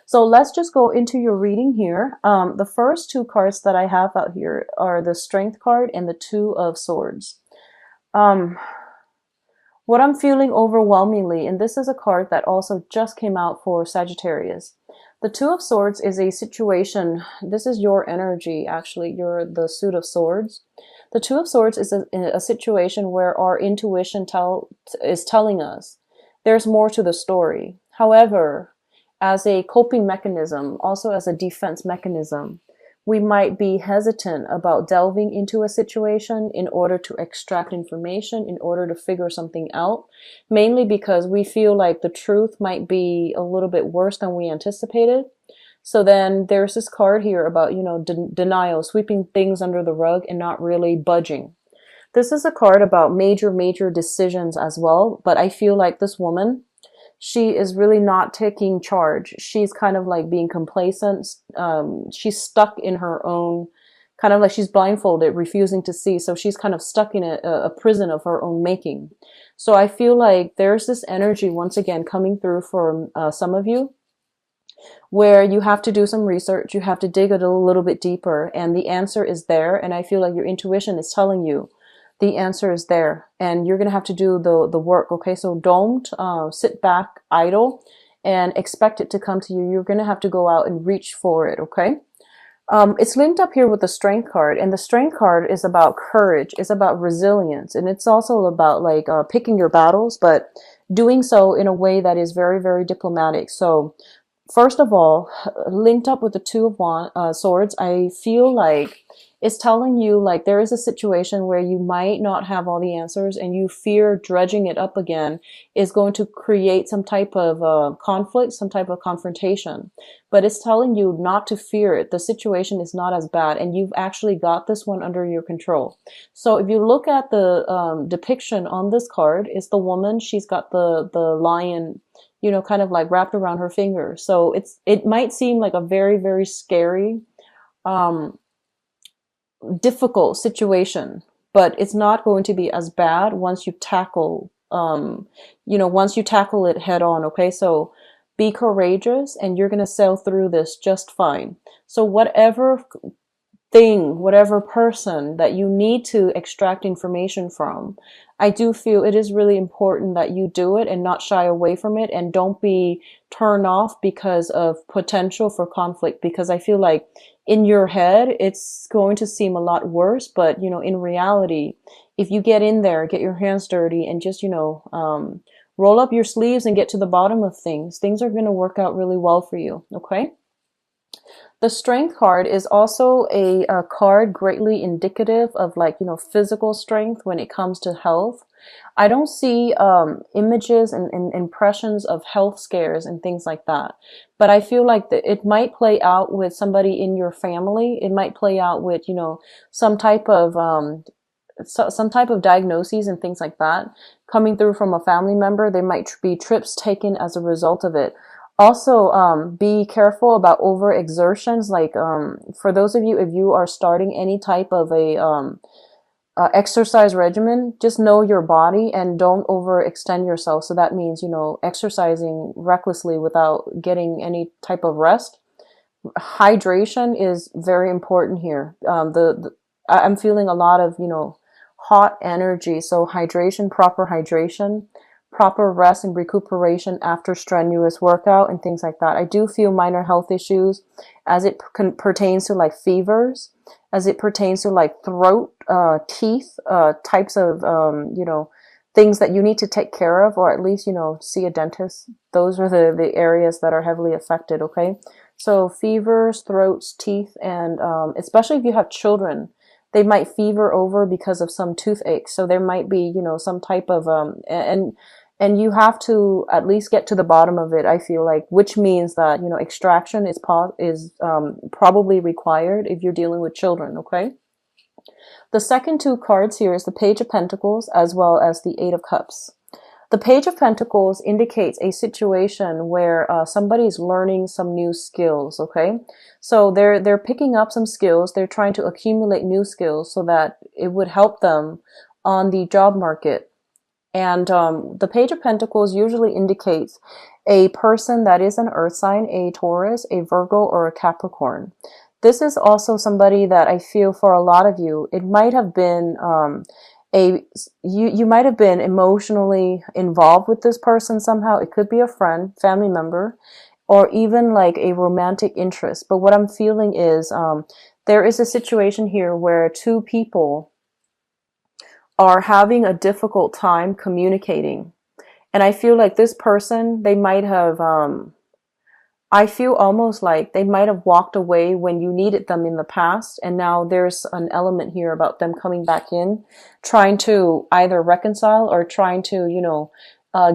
So let's just go into your reading here. The first two cards that I have out here are the Strength card and the Two of Swords. Um, what I'm feeling overwhelmingly, and this is a card that also just came out for Sagittarius. The Two of Swords is a situation, this is your energy actually, you're the Suit of Swords. The Two of Swords is a situation where our intuition is telling us there's more to the story. However, as a coping mechanism, also as a defense mechanism, we might be hesitant about delving into a situation in order to extract information, in order to figure something out, mainly because we feel like the truth might be a little bit worse than we anticipated. So then there's this card here about, denial, sweeping things under the rug and not really budging. This is a card about major decisions as well, but I feel like this woman, she is really not taking charge. She's kind of like being complacent. She's stuck in her own, kind of like she's blindfolded, refusing to see. So she's kind of stuck in a prison of her own making. So I feel like there's this energy once again coming through for some of you, where you have to do some research, you have to dig a little bit deeper, and the answer is there. And I feel like your intuition is telling you the answer is there, and you're going to have to do the work. Okay, so don't sit back idle and expect it to come to you. You're going to have to go out and reach for it. Okay. It's linked up here with the Strength card, and the Strength card is about courage, it's about resilience, and it's also about like picking your battles, but doing so in a way that is very diplomatic. So first of all, linked up with the Two of Swords, I feel like it's telling you like there is a situation where you might not have all the answers, and you fear dredging it up again is going to create some type of conflict, some type of confrontation. But it's telling you not to fear it. The situation is not as bad, and you've actually got this one under your control. So if you look at the depiction on this card, it's the woman. She's got the lion, kind of like wrapped around her finger. So it might seem like a very scary, difficult situation, but it's not going to be as bad once you tackle, once you tackle it head on. Okay, so be courageous, and you're going to sail through this just fine. So whatever thing, whatever person that you need to extract information from, I do feel it is really important that you do it and not shy away from it, and don't be turned off because of potential for conflict, because I feel like in your head it's going to seem a lot worse, but in reality, if you get in there, get your hands dirty, and just roll up your sleeves and get to the bottom of things, things are going to work out really well for you. Okay. The Strength card is also a card greatly indicative of like, physical strength when it comes to health. I don't see images and impressions of health scares and things like that. But I feel like it might play out with somebody in your family. It might play out with, some type of some type of diagnoses and things like that coming through from a family member. There might be trips taken as a result of it. Also, be careful about overexertions. Like, for those of you, if you are starting any type of a exercise regimen, just know your body and don't overextend yourself. So that means, exercising recklessly without getting any type of rest. Hydration is very important here. I'm feeling a lot of, hot energy. So hydration, proper rest and recuperation after strenuous workout and things like that. I do feel minor health issues as it pertains to like fevers, as it pertains to like throat, teeth, types of, things that you need to take care of, or at least, see a dentist. Those are the areas that are heavily affected. Okay. So fevers, throats, teeth, and, especially if you have children, they might fever over because of some toothache. So there might be, some type of, and you have to at least get to the bottom of it, I feel like, which means that, extraction is probably required if you're dealing with children. Okay. The second two cards here is the Page of Pentacles as well as the Eight of Cups. The Page of Pentacles indicates a situation where somebody's learning some new skills. Okay, so they're picking up some skills. They're trying to accumulate new skills so that it would help them on the job market. And the Page of Pentacles usually indicates a person that is an earth sign, a Taurus, a Virgo, or a Capricorn. This is also somebody that I feel for a lot of you, it might have been you might have been emotionally involved with this person somehow. It could be a friend, family member, or even like a romantic interest. But what I'm feeling is there is a situation here where two people are having a difficult time communicating. And I feel like this person, they might have, I feel almost like they might have walked away when you needed them in the past. And now there's an element here about them coming back in, trying to either reconcile or trying to,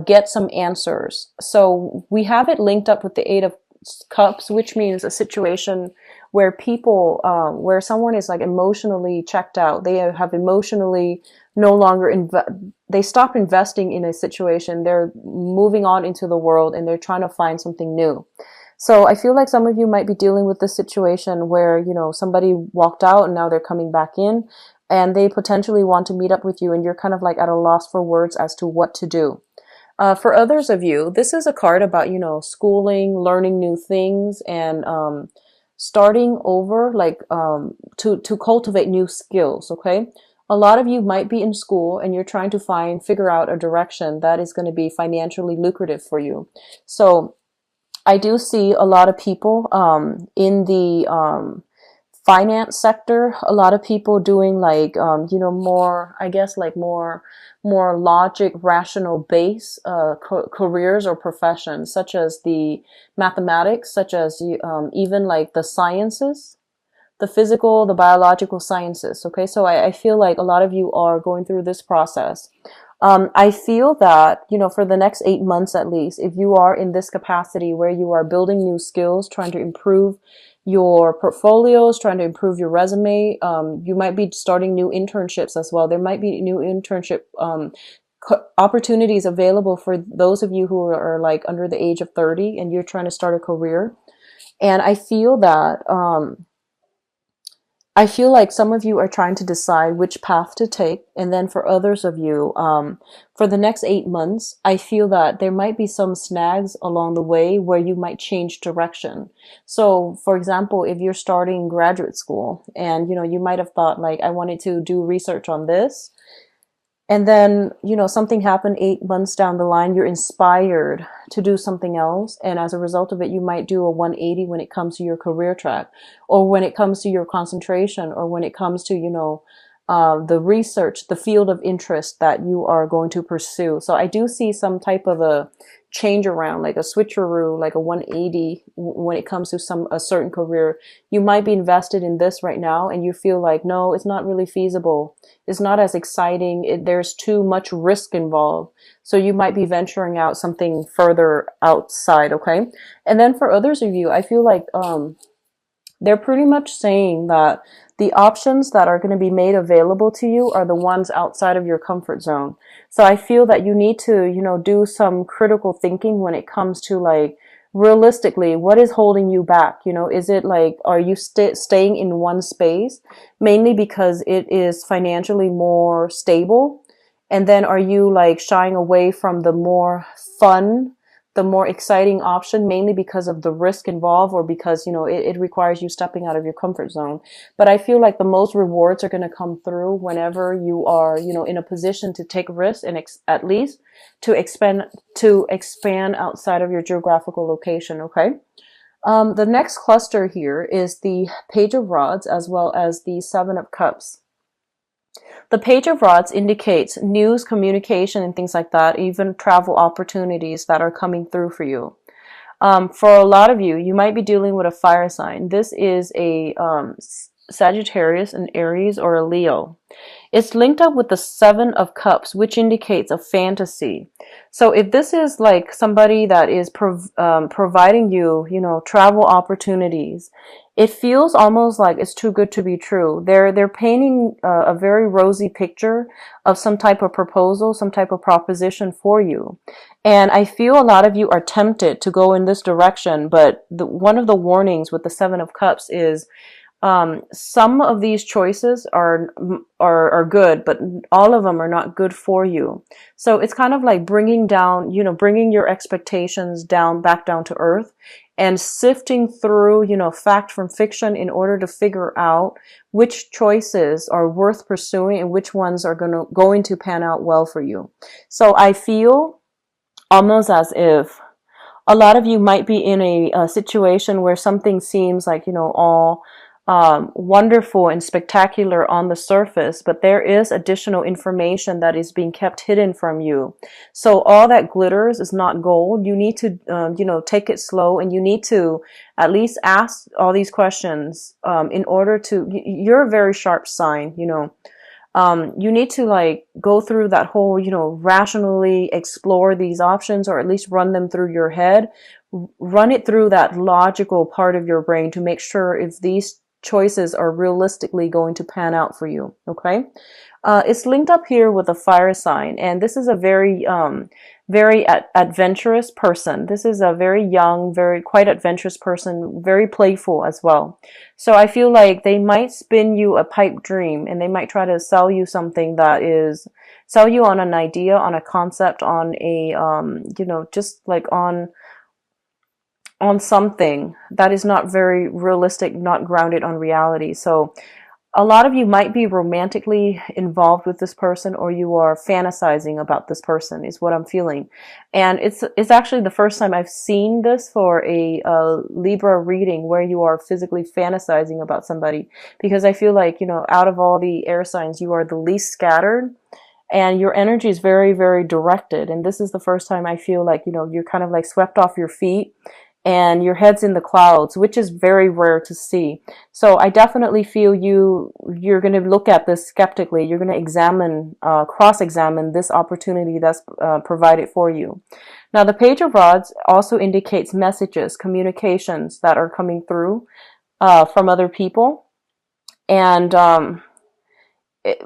get some answers. So we have it linked up with the Eight of Cups, which means a situation where people, where someone is like emotionally checked out. They have emotionally no longer they stop investing in a situation. They're moving on into the world and they're trying to find something new. So I feel like some of you might be dealing with this situation where, somebody walked out and now they're coming back in and they potentially want to meet up with you and you're kind of like at a loss for words as to what to do. For others of you, this is a card about, schooling, learning new things, and starting over, like to cultivate new skills, okay? A lot of you might be in school and you're trying to figure out a direction that is going to be financially lucrative for you. So I do see a lot of people in the finance sector, a lot of people doing like, more, I guess, like more logic, rational base careers or professions, such as the mathematics, such as even like the sciences, the physical, the biological sciences. Okay, so I feel like a lot of you are going through this process. I feel that, for the next 8 months at least, if you are in this capacity where you are building new skills, trying to improve your portfolios, trying to improve your resume, you might be starting new internships as well. There might be new internship opportunities available for those of you who are like under the age of 30 and you're trying to start a career. And I feel that I feel like some of you are trying to decide which path to take. And then for others of you, for the next 8 months, I feel that there might be some snags along the way where you might change direction. So for example, if you're starting graduate school and, you might have thought like, I wanted to do research on this. And then, something happened 8 months down the line, you're inspired to do something else. And as a result of it, you might do a 180 when it comes to your career track, or when it comes to your concentration, or when it comes to, the research, the field of interest that you are going to pursue. So I do see some type of a change around, like a switcheroo, like a 180 when it comes to a certain career. You might be invested in this right now and you feel like, no, it's not really feasible. It's not as exciting. There's too much risk involved. So you might be venturing out something further outside. Okay. And then for others of you, I feel like, they're pretty much saying that the options that are going to be made available to you are the ones outside of your comfort zone. So I feel that you need to, do some critical thinking when it comes to like, realistically, what is holding you back? Is it like, are you staying in one space mainly because it is financially more stable? And then are you like shying away from the more fun, the more exciting option, mainly because of the risk involved, or because, it requires you stepping out of your comfort zone? But I feel like the most rewards are going to come through whenever you are, in a position to take risks and at least to expand outside of your geographical location. Okay. The next cluster here is the Page of Rods as well as the Seven of Cups. The Page of Rods indicates news, communication, and things like that, even travel opportunities that are coming through for you. For a lot of you, you might be dealing with a fire sign. This is a Sagittarius, an Aries, or a Leo. It's linked up with the Seven of Cups, which indicates a fantasy. So if this is like somebody that is providing you, travel opportunities, it feels almost like it's too good to be true. They're painting a very rosy picture of some type of proposal, some type of proposition for you. And I feel a lot of you are tempted to go in this direction, but one of the warnings with the Seven of Cups is Some of these choices are good, but all of them are not good for you. So it's kind of like bringing down, bringing your expectations down, back down to earth, and sifting through, fact from fiction in order to figure out which choices are worth pursuing and which ones are going to pan out well for you. So I feel almost as if a lot of you might be in a situation where something seems like, all wonderful and spectacular on the surface, but there is additional information that is being kept hidden from you. So all that glitters is not gold. You need to, take it slow, and you need to at least ask all these questions in order to, you're a very sharp sign, you need to like go through that whole, rationally explore these options, or at least run them through your head, run it through that logical part of your brain to make sure if these choices are realistically going to pan out for you. Okay. It's linked up here with a fire sign, and this is a very adventurous person. This is a very young, very quite adventurous person, very playful as well. So I feel like they might spin you a pipe dream, and they might try to sell you something that is, sell you on an idea, on a concept, on a, just like on something that is not very realistic, not grounded on reality. So a lot of you might be romantically involved with this person, or you are fantasizing about this person, is what I'm feeling. And it's actually the first time I've seen this for a Libra reading where you are physically fantasizing about somebody, because I feel like, out of all the air signs, you are the least scattered. And your energy is very, very directed. And this is the first time I feel like, you're kind of like swept off your feet and your head's in the clouds, which is very rare to see. So I definitely feel you're going to look at this skeptically. You're going to examine, cross-examine this opportunity that's provided for you. Now, the Page of Rods also indicates messages, communications that are coming through from other people. And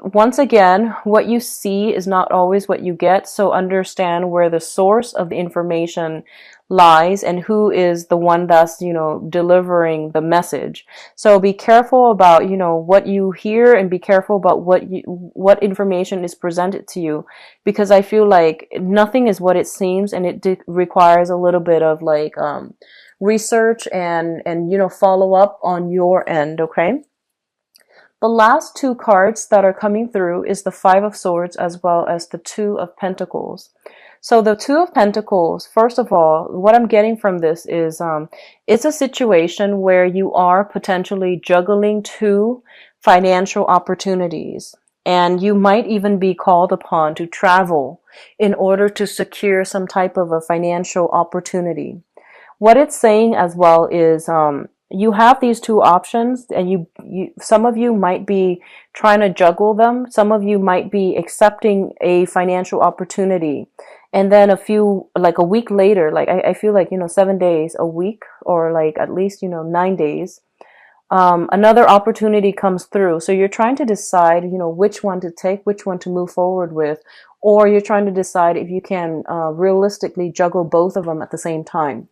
once again, what you see is not always what you get. So understand where the source of the information lies and who is the one that's, delivering the message. So be careful about, what you hear, and be careful about what information is presented to you, because I feel like nothing is what it seems, and it requires a little bit of like, research and, follow up on your end. Okay. The last two cards that are coming through is the Five of Swords as well as the Two of Pentacles. So the Two of Pentacles, first of all, what I'm getting from this is it's a situation where you are potentially juggling two financial opportunities. And you might even be called upon to travel in order to secure some type of a financial opportunity. What it's saying as well is you have these two options, and you some of you might be trying to juggle them. Some of you might be accepting a financial opportunity, and then a week later, like I feel like 7 days, a week, or like at least 9 days, another opportunity comes through. So you're trying to decide which one to take, which one to move forward with, or you're trying to decide if you can realistically juggle both of them at the same time.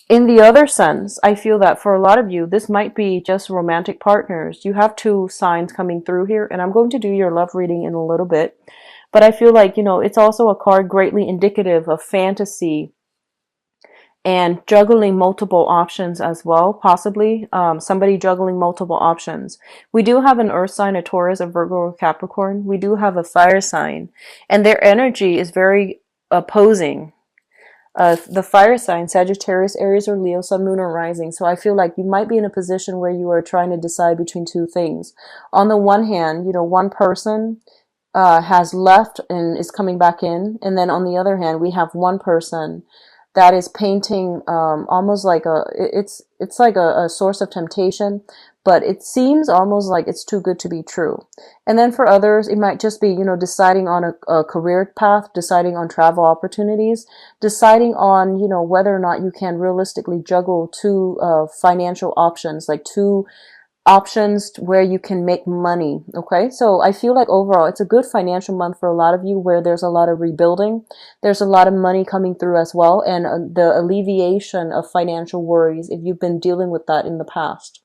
In the other sense, I feel that for a lot of you, this might be just romantic partners. You have two signs coming through here, and I'm going to do your love reading in a little bit. But I feel like, it's also a card greatly indicative of fantasy and juggling multiple options as well, possibly somebody juggling multiple options. We do have an earth sign, a Taurus, a Virgo, or Capricorn. We do have a fire sign, and their energy is very opposing. The fire sign, Sagittarius, Aries, or Leo, Sun, Moon, or Rising. So I feel like you might be in a position where you are trying to decide between two things. On the one hand, one person has left and is coming back in. And then on the other hand, we have one person that is painting almost like it's like a source of temptation, but it seems almost like it's too good to be true. And then for others, it might just be, deciding on a career path, deciding on travel opportunities, deciding on, whether or not you can realistically juggle two financial options, like two options where you can make money. Okay, so I feel like overall it's a good financial month for a lot of you, where there's a lot of rebuilding, there's a lot of money coming through as well, and the alleviation of financial worries if you've been dealing with that in the past.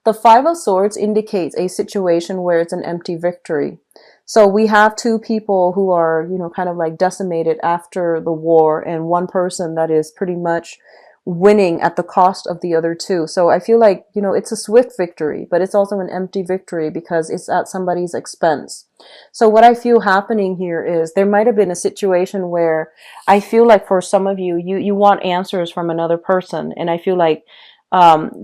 The Five of Swords indicates a situation where it's an empty victory. So we have two people who are, kind of like decimated after the war, and one person that is pretty much winning at the cost of the other two. So I feel like, it's a swift victory, but it's also an empty victory because it's at somebody's expense. So what I feel happening here is there might have been a situation where I feel like for some of you, you want answers from another person. And I feel like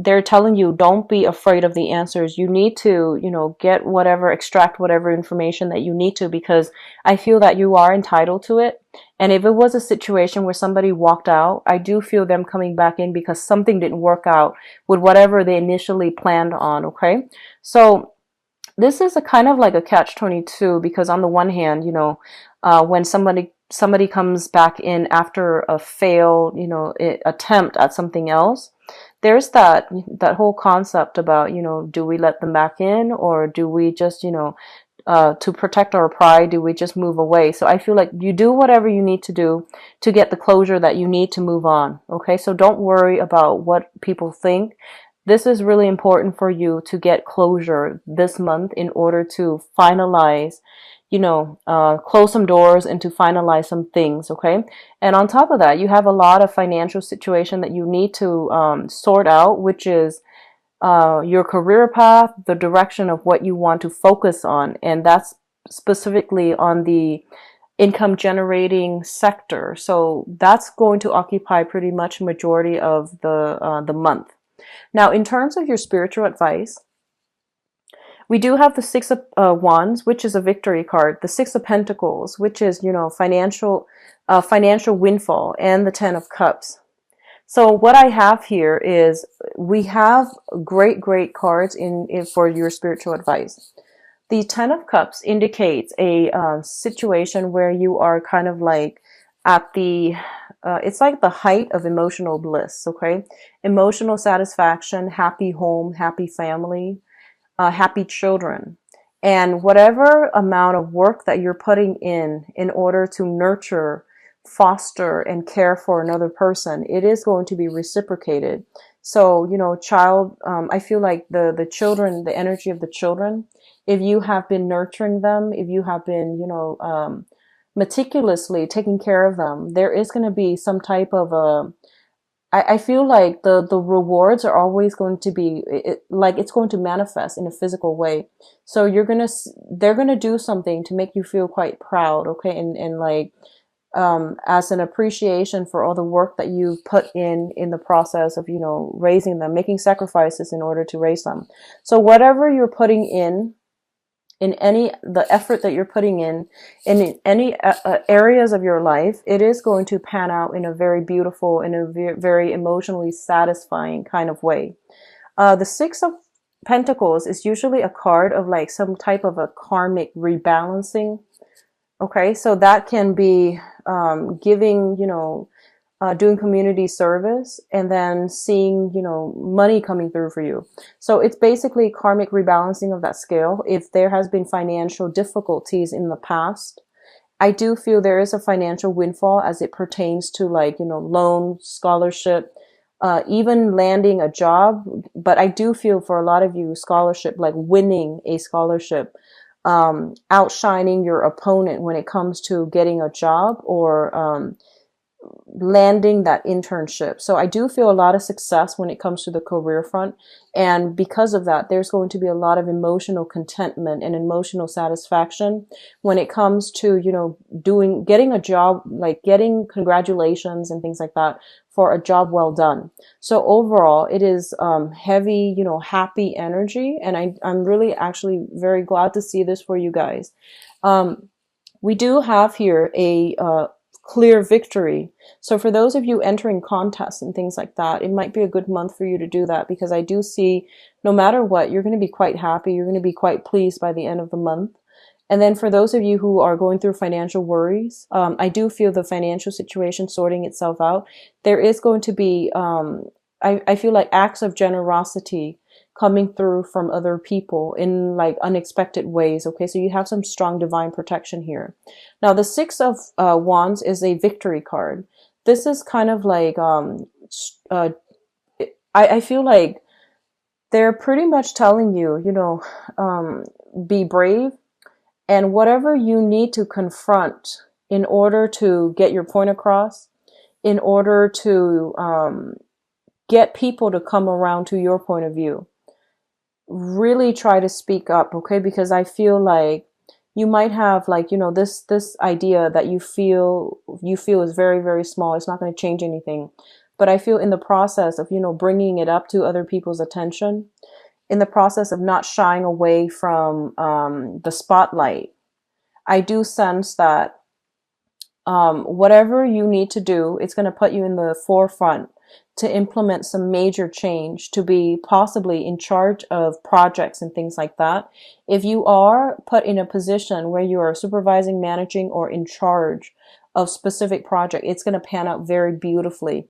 they're telling you, don't be afraid of the answers. You need to, get whatever, extract whatever information that you need to, because I feel that you are entitled to it. And if it was a situation where somebody walked out, I do feel them coming back in because something didn't work out with whatever they initially planned on. Okay. So this is a kind of like a catch-22, because on the one hand, when somebody comes back in after a failed, attempt at something else, there's that whole concept about, do we let them back in, or do we just, to protect our pride, do we just move away? So I feel like you do whatever you need to do to get the closure that you need to move on. Okay, so don't worry about what people think. This is really important for you to get closure this month in order to finalize, close some doors and to finalize some things, okay? And on top of that, you have a lot of financial situation that you need to sort out, which is your career path, the direction of what you want to focus on, and that's specifically on the income generating sector. So that's going to occupy pretty much majority of the month. Now, in terms of your spiritual advice, we do have the Six of Wands, which is a victory card, the Six of Pentacles, which is, financial windfall, and the Ten of Cups. So what I have here is we have great cards in for your spiritual advice. The Ten of Cups indicates a situation where you are kind of like at the it's like the height of emotional bliss, okay? Emotional satisfaction, happy home, happy family, happy children. And whatever amount of work that you're putting in order to nurture, foster, and care for another person, it is going to be reciprocated. So, I feel like the children, the energy of the children, if you have been nurturing them, if you have been, meticulously taking care of them, there is going to be some type of I feel like the rewards are always going to be like it's going to manifest in a physical way. So they're gonna do something to make you feel quite proud, okay, and like as an appreciation for all the work that you put in the process of raising them, making sacrifices in order to raise them. So whatever you're putting in the effort that you're putting in any areas of your life, it is going to pan out in a very beautiful, in a very emotionally satisfying kind of way. The Six of Pentacles is usually a card of like some type of a karmic rebalancing. Okay, so that can be giving, doing community service, and then seeing, money coming through for you. So it's basically karmic rebalancing of that scale. If there has been financial difficulties in the past, I do feel there is a financial windfall as it pertains to like, loan, scholarship, even landing a job. But I do feel for a lot of you, scholarship, like winning a scholarship, outshining your opponent when it comes to getting a job, or landing that internship. So I do feel a lot of success when it comes to the career front. And because of that, there's going to be a lot of emotional contentment and emotional satisfaction when it comes to, getting a job, like getting congratulations and things like that for a job well done. So overall, it is heavy, happy energy. And I'm really actually very glad to see this for you guys. We do have here a clear victory. So for those of you entering contests and things like that, it might be a good month for you to do that, because I do see no matter what, you're going to be quite happy. You're going to be quite pleased by the end of the month. And then for those of you who are going through financial worries, I do feel the financial situation sorting itself out. There is going to be, I feel like acts of generosity coming through from other people in like unexpected ways. Okay, so you have some strong divine protection here. Now, the Six of Wands is a victory card. This is kind of like, I feel like They're pretty much telling you, be brave, and whatever you need to confront in order to get your point across, in order to get people to come around to your point of view, really try to speak up, okay? Because I feel like you might have, like, this idea that you feel is very, very small. It's not going to change anything. But I feel in the process of, bringing it up to other people's attention, in the process of not shying away from the spotlight, I do sense that whatever you need to do, it's going to put you in the forefront to implement some major change, to be possibly in charge of projects and things like that. If you are put in a position where you are supervising, managing, or in charge of specific project, it's going to pan out very beautifully.